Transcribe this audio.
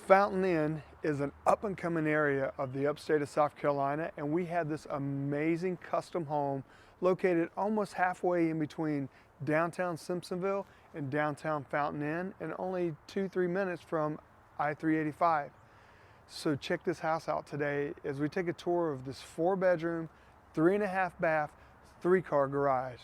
Fountain Inn is an up-and-coming area of the upstate of South Carolina, and we have this amazing custom home located almost halfway in between downtown Simpsonville and downtown Fountain Inn, and only 2-3 minutes from I-385. So check this house out today as we take a tour of this 4-bedroom, 3.5 bath, 3-car garage.